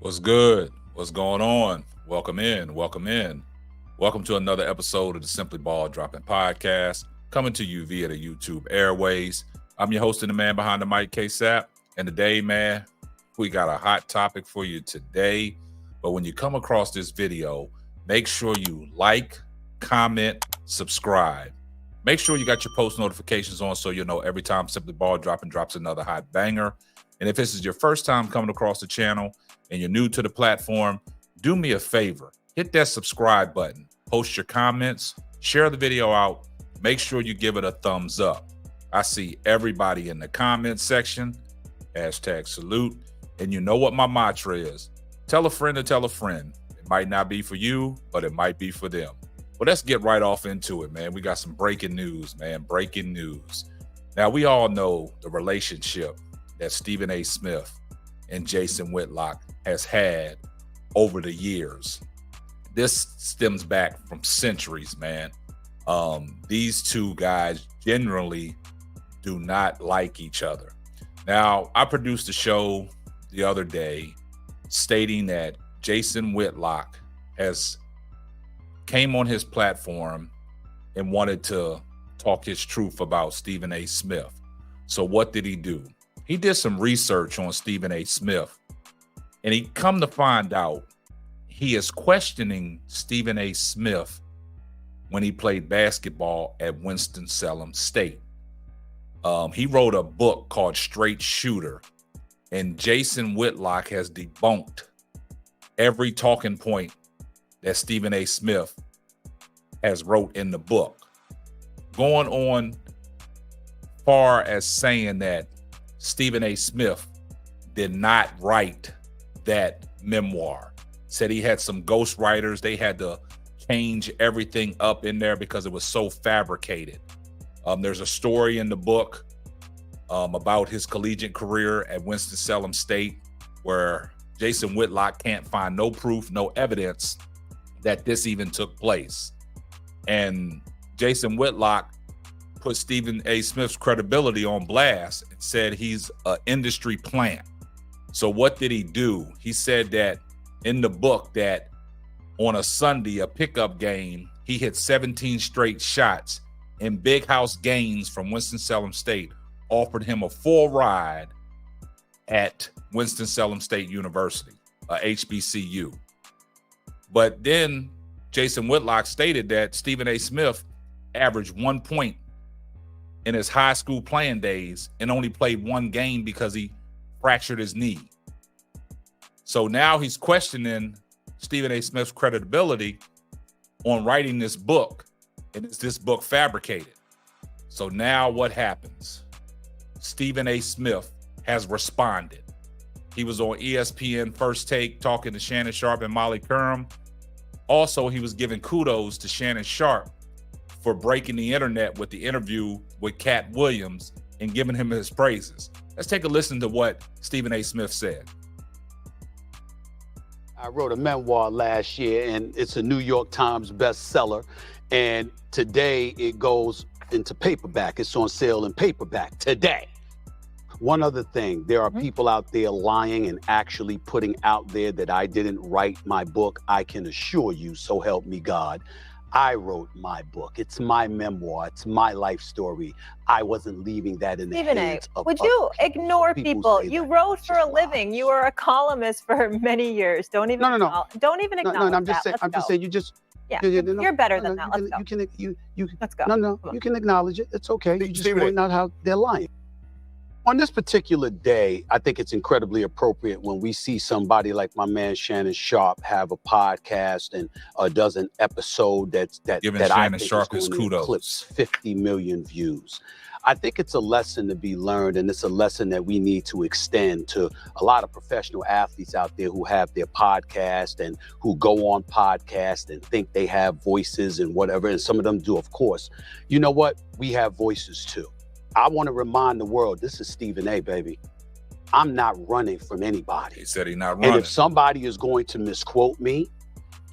What's good? What's going on? Welcome in. Welcome in. Welcome to another episode of the Simply Ball Dropping Podcast, coming to you via the YouTube airways. I'm your host and the man behind the mic, K-Sap. And today, man, we got a hot topic for you today. But when you come across this video, make sure you like, comment, subscribe. Make sure you got your post notifications on so you'll know every time Simply Ball Dropping drops another hot banger. And if this is your first time coming across the channel and you're new to the platform, do me a favor. Hit that subscribe button. Post your comments. Share the video out. Make sure you give it a thumbs up. I see everybody in the comments section. Hashtag salute. And you know what my mantra is. Tell a friend to tell a friend. It might not be for you, but it might be for them. Well, let's get right off into it, man. We got some breaking news, man. Breaking news. Now, we all know the relationship that Stephen A. Smith and Jason Whitlock has had over the years. This stems back from centuries, man. These two guys generally do not like each other. Now, I produced a show the other day stating that Jason Whitlock came on his platform and wanted to talk his truth about Stephen A. Smith. So what did he do? He did some research on Stephen A. Smith, and he come to find out he is questioning Stephen A. Smith when he played basketball at Winston-Salem State. He wrote a book called Straight Shooter, and Jason Whitlock has debunked every talking point that Stephen A. Smith has wrote in the book, going on far as saying that Stephen A. Smith did not write that memoir. Said he had some ghostwriters. They had to change everything up in there because it was so fabricated. There's a story in the book about his collegiate career at Winston-Salem State where Jason Whitlock can't find no proof, no evidence that this even took place. And Jason Whitlock put Stephen A. Smith's credibility on blast and said he's an industry plant. So what did he do? He said that in the book that on a Sunday, a pickup game, he hit 17 straight shots, and Big House Gaines from Winston-Salem State offered him a full ride at Winston-Salem State University, HBCU. But then Jason Whitlock stated that Stephen A. Smith averaged 1 point in his high school playing days and only played one game because he fractured his knee. So now he's questioning Stephen A. Smith's credibility on writing this book, and is this book fabricated? So now what happens? Stephen A. Smith has responded. He was on ESPN First Take talking to Shannon Sharp and Molly Curran. Also, he was giving kudos to Shannon Sharp for breaking the internet with the interview with Cat Williams and giving him his praises. Let's take a listen to what Stephen A. Smith said. I wrote a memoir last year, and it's a New York Times bestseller. And today it goes into paperback. It's on sale in paperback today. One other thing, there are people out there lying and actually putting out there that I didn't write my book. I can assure you, so help me God, I wrote my book. It's my memoir. It's my life story. I wasn't leaving that in the hands of would you ignore people? You wrote for a living. You were a columnist for many years. Don't even don't even acknowledge no, I'm just saying. I'm just saying. You just you're better than that. Let's go. Let's go. No, you can acknowledge it. It's okay. You just point out how they're lying. On this particular day, I think it's incredibly appropriate when we see somebody like my man Shannon Sharp have a podcast and does an episode that Shannon Sharp his kudos. Eclipse 50 million views. I think it's a lesson to be learned, and it's a lesson that we need to extend to a lot of professional athletes out there who have their podcast and who go on podcasts and think they have voices and whatever, and some of them do, of course. You know what? We have voices too. I want to remind the world, this is Stephen A., baby. I'm not running from anybody. He said he's not running. And if somebody is going to misquote me,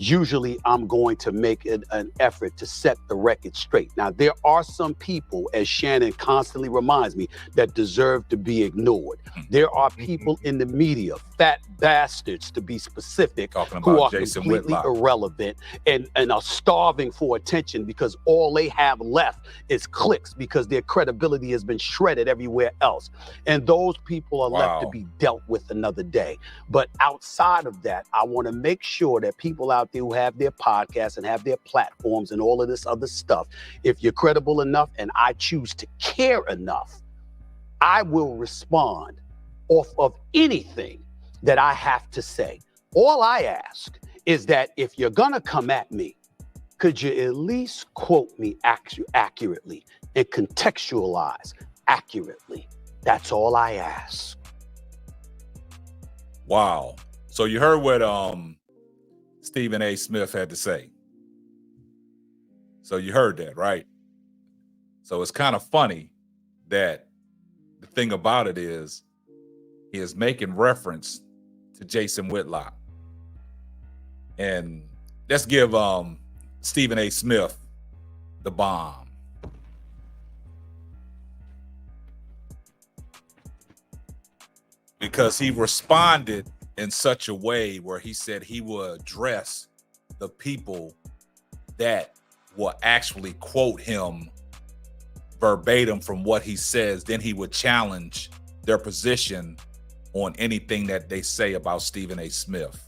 usually I'm going to make an effort to set the record straight. Now, there are some people, as Shannon constantly reminds me, that deserve to be ignored. There are people in the media, fat bastards to be specific, who are Jason completely Whitlock. irrelevant and are starving for attention because all they have left is clicks, because their credibility has been shredded everywhere else. And those people are left to be dealt with another day. But outside of that, I want to make sure that people out there who have their podcasts and have their platforms and all of this other stuff, if you're credible enough and I choose to care enough, I will respond off of anything that I have to say. All I ask is that if you're going to come at me, could you at least quote me accurately and contextualize accurately? That's all I ask. Wow. So you heard what Stephen A. Smith had to say. So you heard that, right? So it's kind of funny that the thing about it is he is making reference to Jason Whitlock. And let's give Stephen A. Smith the bomb. Because he responded in such a way where he said he will address the people that will actually quote him verbatim from what he says. Then he would challenge their position on anything that they say about Stephen A. Smith.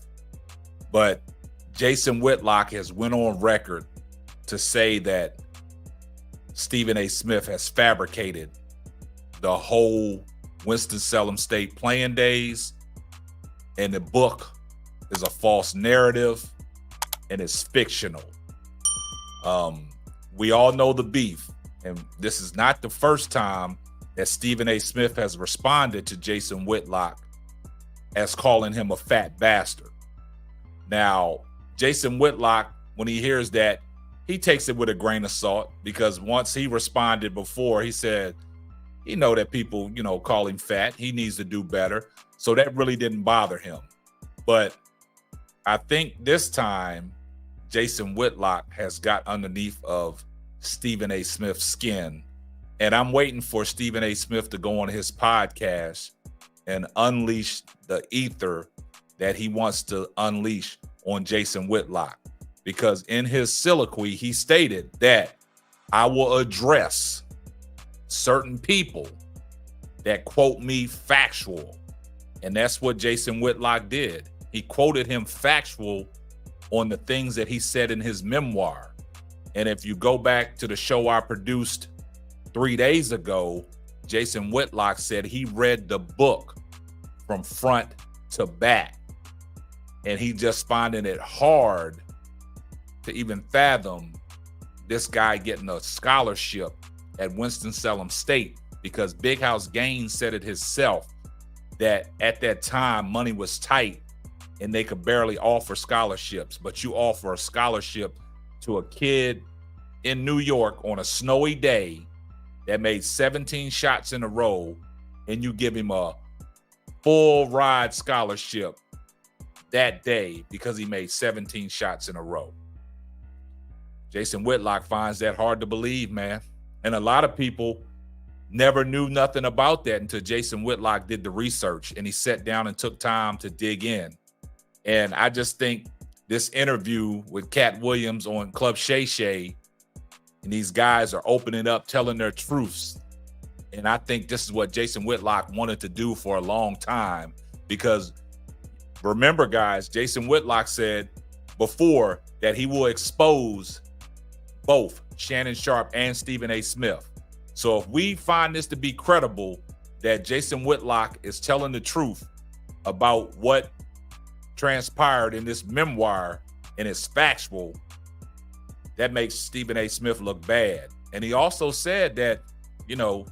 But Jason Whitlock has went on record to say that Stephen A. Smith has fabricated the whole Winston-Salem State playing days, and the book is a false narrative and it's fictional. We all know the beef, and this is not the first time that Stephen A. Smith has responded to Jason Whitlock as calling him a fat bastard. Now, Jason Whitlock, when he hears that, he takes it with a grain of salt, because once he responded before, he said, he know that people, call him fat. He needs to do better. So that really didn't bother him. But I think this time, Jason Whitlock has got underneath of Stephen A. Smith's skin. And I'm waiting for Stephen A. Smith to go on his podcast and unleash the ether that he wants to unleash on Jason Whitlock. Because in his soliloquy, he stated that I will address certain people that quote me factual. And that's what Jason Whitlock did. He quoted him factual on the things that he said in his memoir. And if you go back to the show I produced 3 days ago, Jason Whitlock said he read the book from front to back. And he just finding it hard to even fathom this guy getting a scholarship at Winston-Salem State, because Big House Gaines said it himself that at that time money was tight and they could barely offer scholarships. But you offer a scholarship to a kid in New York on a snowy day that made 17 shots in a row, and you give him a full ride scholarship that day because he made 17 shots in a row. Jason Whitlock finds that hard to believe, man. And a lot of people never knew nothing about that until Jason Whitlock did the research and he sat down and took time to dig in. And I just think this interview with Cat Williams on Club Shay Shay, and these guys are opening up, telling their truths. And I think this is what Jason Whitlock wanted to do for a long time, because remember, guys, Jason Whitlock said before that he will expose both Shannon Sharpe and Stephen A. Smith. So if we find this to be credible, that Jason Whitlock is telling the truth about what transpired in this memoir and it's factual, that makes Stephen A. Smith look bad. And he also said that,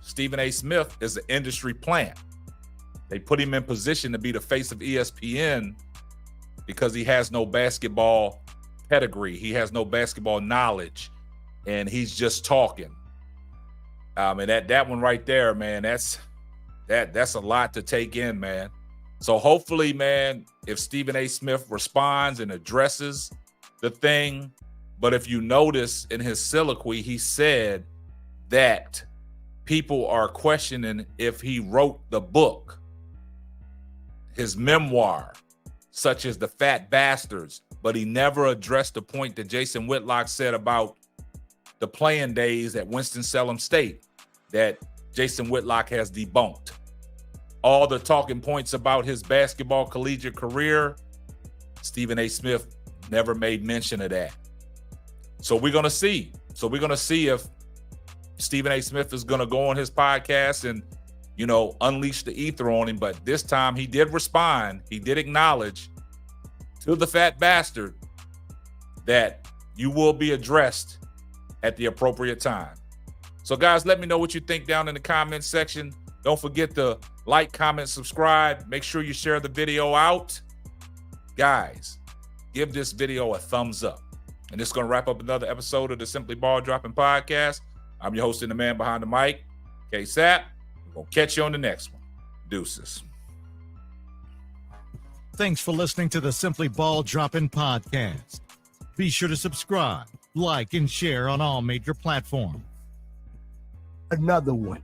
Stephen A. Smith is an industry plant. They put him in position to be the face of ESPN because he has no basketball pedigree. He has no basketball knowledge, and he's just talking. And that one right there, man, that's a lot to take in, man. So hopefully, man, if Stephen A. Smith responds and addresses the thing, but if you notice in his soliloquy, he said that people are questioning if he wrote the book, his memoir, such as The Fat Bastards, but he never addressed the point that Jason Whitlock said about the playing days at Winston-Salem State that Jason Whitlock has debunked. All the talking points about his basketball collegiate career, Stephen A. Smith never made mention of that. So we're going to see. So we're going to see if Stephen A. Smith is going to go on his podcast and, you know, unleash the ether on him. But this time he did respond. He did acknowledge to the fat bastard that you will be addressed at the appropriate time. So guys, let me know what you think down in the comments section. Don't forget to like, comment, subscribe. Make sure you share the video out. Guys, give this video a thumbs up. And this is going to wrap up another episode of the Simply Ball Dropping Podcast. I'm your host and the man behind the mic, K-Sap. We're going to catch you on the next one. Deuces. Thanks for listening to the Simply Ball Dropping Podcast. Be sure to subscribe, like, and share on all major platforms. Another one.